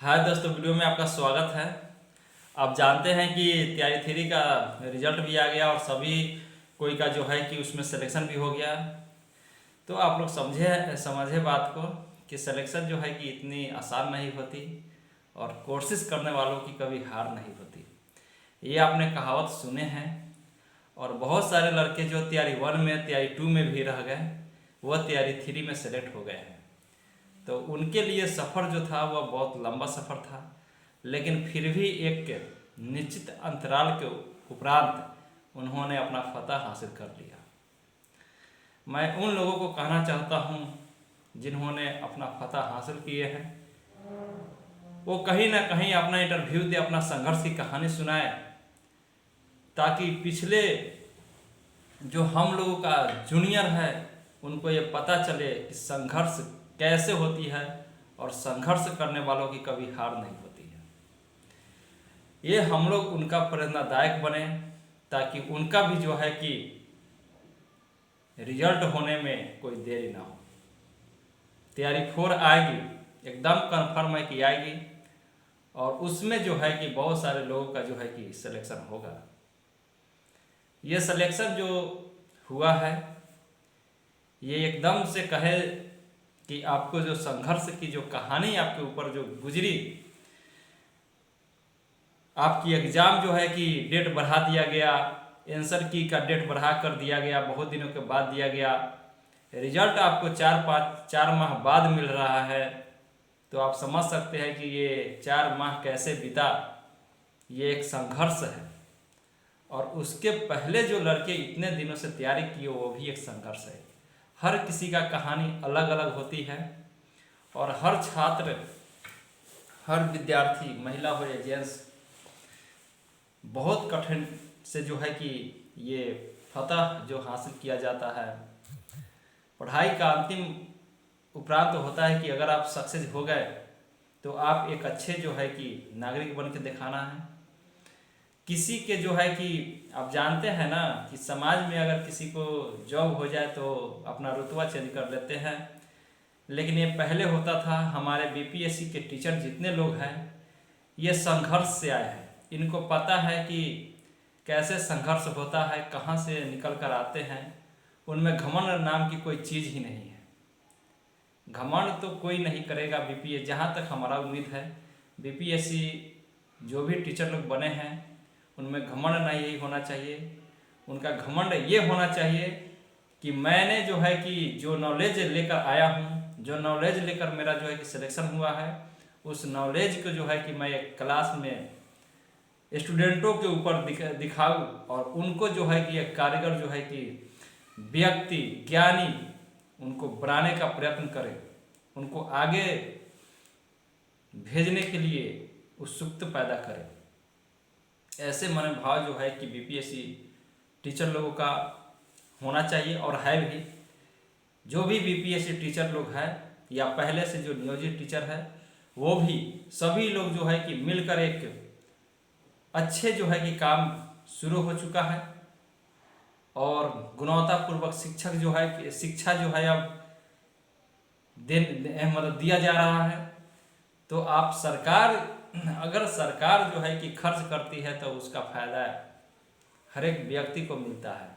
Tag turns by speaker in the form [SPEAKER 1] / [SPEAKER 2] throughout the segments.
[SPEAKER 1] हाय दोस्तों, वीडियो में आपका स्वागत है। आप जानते हैं कि तैयारी थ्री का रिजल्ट भी आ गया और सभी कोई का जो है कि उसमें सिलेक्शन भी हो गया। तो आप लोग समझे बात को कि सिलेक्शन जो है कि इतनी आसान नहीं होती और कोशिश करने वालों की कभी हार नहीं होती। ये आपने कहावत सुने हैं। और बहुत सारे लड़के जो तैयारी वन में तैयारी टू में भी रह गए, वह तैयारी थ्री में सेलेक्ट हो गए हैं। तो उनके लिए सफ़र जो था वह बहुत लंबा सफ़र था, लेकिन फिर भी एक निश्चित अंतराल के उपरांत उन्होंने अपना फतह हासिल कर लिया। मैं उन लोगों को कहना चाहता हूँ जिन्होंने अपना फतह हासिल किए हैं, वो कहीं ना कहीं अपना इंटरव्यू दे, अपना संघर्ष की कहानी सुनाए, ताकि पिछले जो हम लोगों का जूनियर है उनको ये पता चले कि संघर्ष कैसे होती है और संघर्ष करने वालों की कभी हार नहीं होती है। ये हम लोग उनका प्रेरणादायक बने, ताकि उनका भी जो है कि रिजल्ट होने में कोई देरी ना हो। तैयारी 4 आएगी, एकदम कन्फर्म है कि आएगी, और उसमें जो है कि बहुत सारे लोगों का जो है कि सिलेक्शन होगा। ये सिलेक्शन जो हुआ है, ये एकदम से कहे कि आपको जो संघर्ष की जो कहानी आपके ऊपर जो गुजरी, आपकी एग्ज़ाम जो है कि डेट बढ़ा दिया गया, आंसर की का डेट बढ़ा कर दिया गया, बहुत दिनों के बाद दिया गया, रिजल्ट आपको 4 माह बाद मिल रहा है। तो आप समझ सकते हैं कि ये 4 माह कैसे बीता। ये एक संघर्ष है, और उसके पहले जो लड़के इतने दिनों से तैयारी किए वो भी एक संघर्ष है। हर किसी का कहानी अलग अलग होती है, और हर छात्र, हर विद्यार्थी, महिला हो या जेंट्स, बहुत कठिन से जो है कि ये फतह जो हासिल किया जाता है। पढ़ाई का अंतिम उपरांत तो होता है कि अगर आप सक्सेस हो गए तो आप एक अच्छे जो है कि नागरिक बन के दिखाना है। किसी के जो है कि आप जानते हैं ना कि समाज में अगर किसी को जॉब हो जाए तो अपना रुतबा चेंज कर लेते हैं, लेकिन ये पहले होता था। हमारे बीपीएससी के टीचर जितने लोग हैं, ये संघर्ष से आए हैं। इनको पता है कि कैसे संघर्ष होता है, कहाँ से निकल कर आते हैं। उनमें घमंड नाम की कोई चीज़ ही नहीं है। घमंड तो कोई नहीं करेगा बीपीएस, जहाँ तक हमारा उम्मीद है। बीपीएससी जो भी टीचर लोग बने हैं उनमें घमंड नहीं होना चाहिए। उनका घमंड ये होना चाहिए कि मैंने जो है कि जो नॉलेज लेकर आया हूँ, जो नॉलेज लेकर मेरा जो है कि सिलेक्शन हुआ है, उस नॉलेज को जो है कि मैं एक क्लास में स्टूडेंटों के ऊपर दिखाऊं, और उनको जो है कि एक कारीगर जो है कि व्यक्ति, ज्ञानी, उनको बनाने का प्रयत्न करें, उनको आगे भेजने के लिए उत्सुकता पैदा करें। ऐसे मनोभाव जो है कि बीपीएससी टीचर लोगों का होना चाहिए, और है भी। जो भी बीपीएससी टीचर लोग हैं या पहले से जो नियोजित टीचर है, वो भी सभी लोग जो है कि मिलकर एक अच्छे जो है कि काम शुरू हो चुका है, और गुणवत्तापूर्वक शिक्षा जो है अब मतलब दिया जा रहा है। तो आप सरकार, अगर सरकार जो है कि खर्च करती है तो उसका फायदा हर एक व्यक्ति को मिलता है,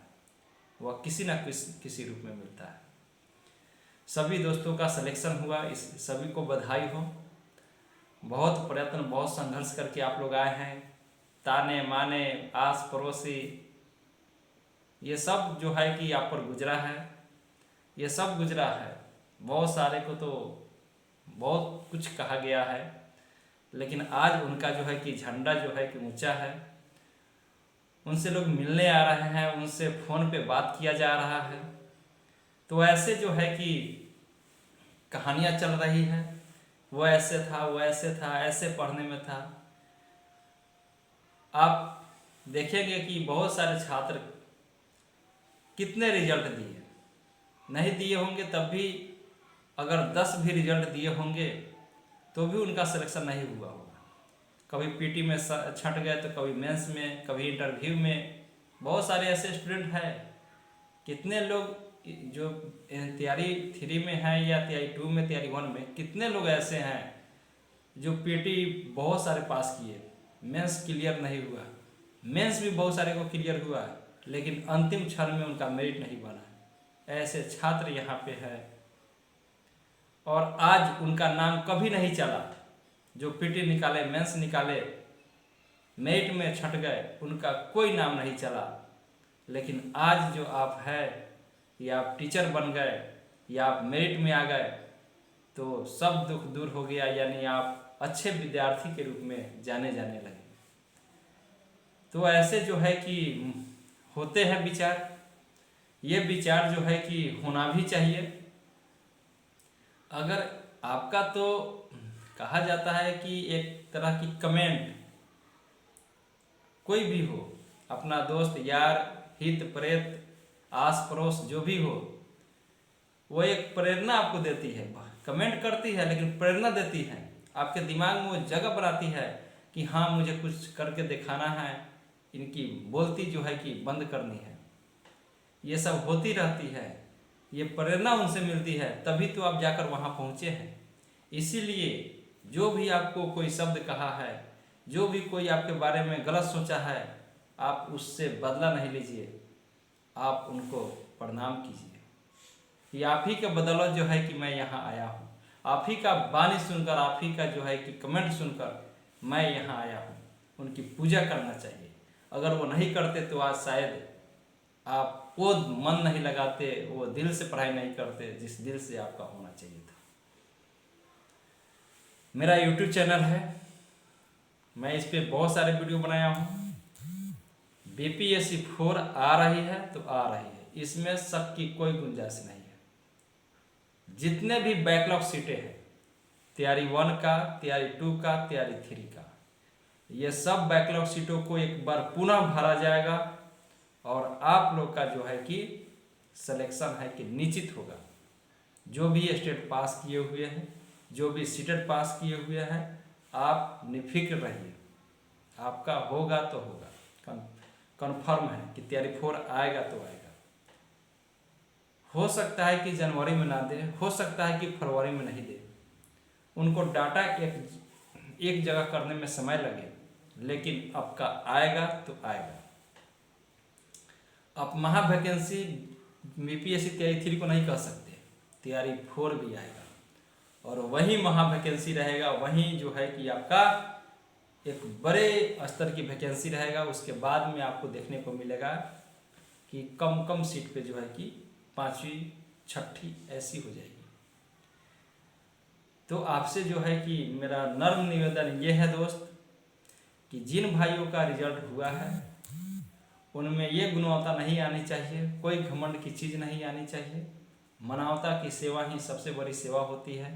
[SPEAKER 1] वह किसी न किसी रूप में मिलता है। सभी दोस्तों का सिलेक्शन हुआ, इस सभी को बधाई हो। बहुत प्रयत्न, बहुत संघर्ष करके आप लोग आए हैं। ताने माने, आस पड़ोसी, ये सब जो है कि आप पर गुजरा है, ये सब गुजरा है। बहुत सारे को तो बहुत कुछ कहा गया है, लेकिन आज उनका जो है कि झंडा जो है कि ऊंचा है। उनसे लोग मिलने आ रहे हैं, उनसे फ़ोन पे बात किया जा रहा है। तो ऐसे जो है कि कहानियाँ चल रही है, वो ऐसे था, वो ऐसे था, ऐसे पढ़ने में था। आप देखेंगे कि बहुत सारे छात्र कितने रिजल्ट दिए, नहीं दिए होंगे तब भी, अगर 10 भी रिजल्ट दिए होंगे तो भी उनका सिलेक्शन नहीं हुआ होगा। कभी पीटी में छंट गए, तो कभी मेंस में, कभी इंटरव्यू में। बहुत सारे ऐसे स्टूडेंट हैं, कितने लोग जो तैयारी 3 में हैं या तैयारी 2 में, तैयारी 1 में, कितने लोग ऐसे हैं जो पीटी बहुत सारे पास किए, मेंस क्लियर नहीं हुआ, मेंस भी बहुत सारे को क्लियर हुआ, लेकिन अंतिम क्षण में उनका मेरिट नहीं बना। ऐसे छात्र यहाँ पे है और आज उनका नाम कभी नहीं चला। जो पीटी निकाले, मेंस निकाले, मेरिट में छट गए, उनका कोई नाम नहीं चला। लेकिन आज जो आप है, या आप टीचर बन गए या आप मेरिट में आ गए, तो सब दुख दूर हो गया, यानी आप अच्छे विद्यार्थी के रूप में जाने लगे। तो ऐसे जो है कि होते हैं विचार, ये विचार जो है कि होना भी चाहिए। अगर आपका तो कहा जाता है कि एक तरह की कमेंट, कोई भी हो, अपना दोस्त यार हित प्रेत आस पड़ोस जो भी हो, वो एक प्रेरणा आपको देती है। कमेंट करती है लेकिन प्रेरणा देती है, आपके दिमाग में वो जगह बनाती है कि हाँ मुझे कुछ करके दिखाना है, इनकी बोलती जो है कि बंद करनी है। ये सब होती रहती है, ये प्रेरणा उनसे मिलती है, तभी तो आप जाकर वहाँ पहुँचे हैं। इसीलिए जो भी आपको कोई शब्द कहा है, जो भी कोई आपके बारे में गलत सोचा है, आप उससे बदला नहीं लीजिए, आप उनको प्रणाम कीजिए कि आप ही के बदौलत जो है कि मैं यहाँ आया हूँ, आप ही का वाणी सुनकर, आप ही का जो है कि कमेंट सुनकर मैं यहाँ आया हूँ। उनकी पूजा करना चाहिए। अगर वो नहीं करते तो आज शायद आप वो मन नहीं लगाते, वो दिल से पढ़ाई नहीं करते जिस दिल से आपका होना चाहिए था। मेरा यूट्यूब चैनल है, मैं इस पर बहुत सारे वीडियो बनाया हूँ। बीपीएससी 4 आ रही है तो आ रही है, इसमें शक की कोई गुंजाइश नहीं है। जितने भी बैकलॉग सीटें हैं, तैयारी 1 का, तैयारी 2 का, तैयारी 3 का, ये सब बैकलॉग सीटों को एक बार पुनः भरा जाएगा और आप लोग का जो है कि सिलेक्शन है कि निश्चित होगा। जो भी स्टेट पास किए हुए हैं, जो भी सीटेट पास किए हुए हैं, आप निफिक्र रहिए, आपका होगा तो होगा। कन्फर्म है कि तैयारी 4 आएगा तो आएगा। हो सकता है कि जनवरी में ना दे, हो सकता है कि फरवरी में नहीं दे, उनको डाटा एक जगह करने में समय लगे, लेकिन आपका आएगा तो आएगा। आप महा वैकेंसी बीपीएससी तैयारी 3 को नहीं कह सकते, तैयारी 4 भी आएगा और वही महा वैकेंसी रहेगा, वही जो है कि आपका एक बड़े स्तर की वैकेंसी रहेगा। उसके बाद में आपको देखने को मिलेगा कि कम सीट पे जो है कि 5वीं 6ठी ऐसी हो जाएगी। तो आपसे जो है कि मेरा नर्म निवेदन ये है दोस्त, कि जिन भाइयों का रिजल्ट हुआ है उनमें ये गुणवत्ता नहीं आनी चाहिए, कोई घमंड की चीज़ नहीं आनी चाहिए। मानवता की सेवा ही सबसे बड़ी सेवा होती है।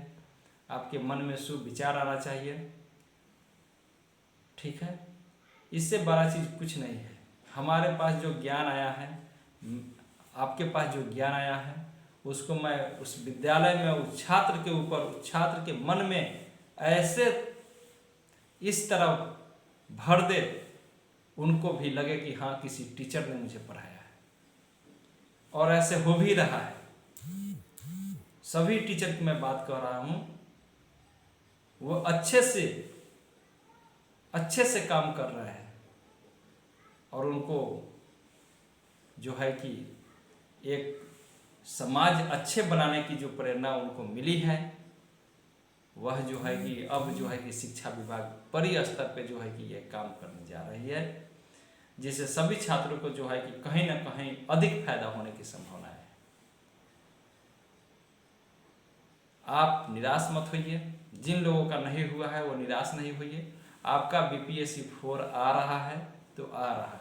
[SPEAKER 1] आपके मन में शुभ विचार आना चाहिए, ठीक है। इससे बड़ा चीज़ कुछ नहीं है। हमारे पास जो ज्ञान आया है, आपके पास जो ज्ञान आया है, उसको मैं उस विद्यालय में उस छात्र के ऊपर, उस छात्र के मन में ऐसे इस तरह भर दे, उनको भी लगे कि हाँ किसी टीचर ने मुझे पढ़ाया है। और ऐसे हो भी रहा है। सभी टीचर की मैं बात कर रहा हूँ, वो अच्छे से काम कर रहे हैं और उनको जो है कि एक समाज अच्छे बनाने की जो प्रेरणा उनको मिली है, वह जो है कि अब जो है कि शिक्षा विभाग बड़ी स्तर पे जो है कि ये काम करने जा रही है, जिससे सभी छात्रों को जो है कि कहीं ना कहीं अधिक फायदा होने की संभावना है। आप निराश मत होइए, जिन लोगों का नहीं हुआ है वो निराश नहीं होइए। आपका बीपीएससी 4 आ रहा है तो आ रहा है।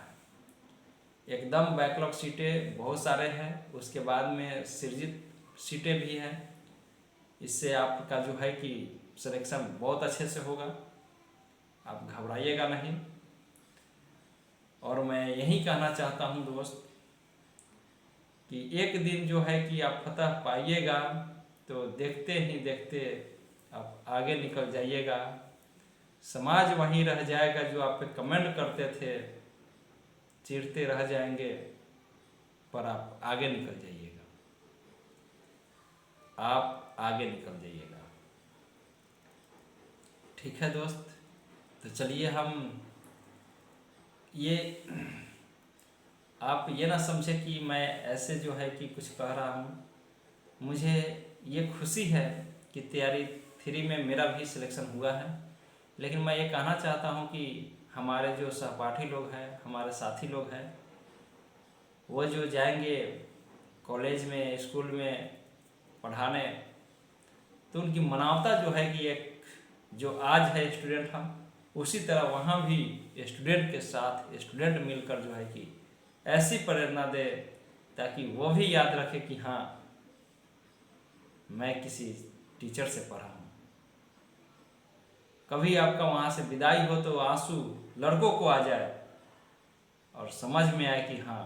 [SPEAKER 1] एकदम बैकलॉग सीटें बहुत सारे हैं, उसके बाद में सृजित सीटें भी हैं। इससे आपका जो है कि सिलेक्शन बहुत अच्छे से होगा, आप घबराइएगा नहीं। और मैं यही कहना चाहता हूं दोस्त कि एक दिन जो है कि आप फतह पाइएगा तो देखते ही देखते आप आगे निकल जाइएगा। समाज वहीं रह जाएगा, जो आप पे कमेंट करते थे चिढ़ते रह जाएंगे, पर आप आगे निकल जाइएगा, आप आगे निकल जाइएगा, ठीक है दोस्त, तो चलिए हम ये आप ये ना समझे कि मैं ऐसे जो है कि कुछ कह रहा हूँ। मुझे ये खुशी है कि तैयारी 3 में मेरा भी सिलेक्शन हुआ है, लेकिन मैं ये कहना चाहता हूँ कि हमारे जो सहपाठी लोग हैं, हमारे साथी लोग हैं, वो जो जाएंगे कॉलेज में, स्कूल में पढ़ाने, तो उनकी मानवता जो है कि एक जो आज है स्टूडेंट हम, उसी तरह वहाँ भी स्टूडेंट के साथ स्टूडेंट मिलकर जो है कि ऐसी प्रेरणा दे ताकि वो भी याद रखे कि हाँ, मैं किसी टीचर से पढ़ा हूँ। कभी आपका वहाँ से विदाई हो तो आंसू लड़कों को आ जाए और समझ में आए कि हाँ,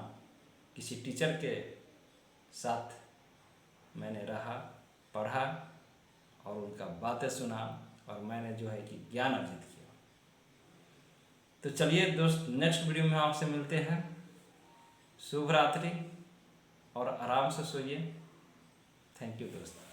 [SPEAKER 1] किसी टीचर के साथ मैंने रहा, पढ़ा और उनका बातें सुना और मैंने जो है कि ज्ञान अर्जित किया। तो चलिए दोस्त, नेक्स्ट वीडियो में आपसे मिलते हैं। शुभ रात्रि और आराम से सोइए। थैंक यू दोस्त।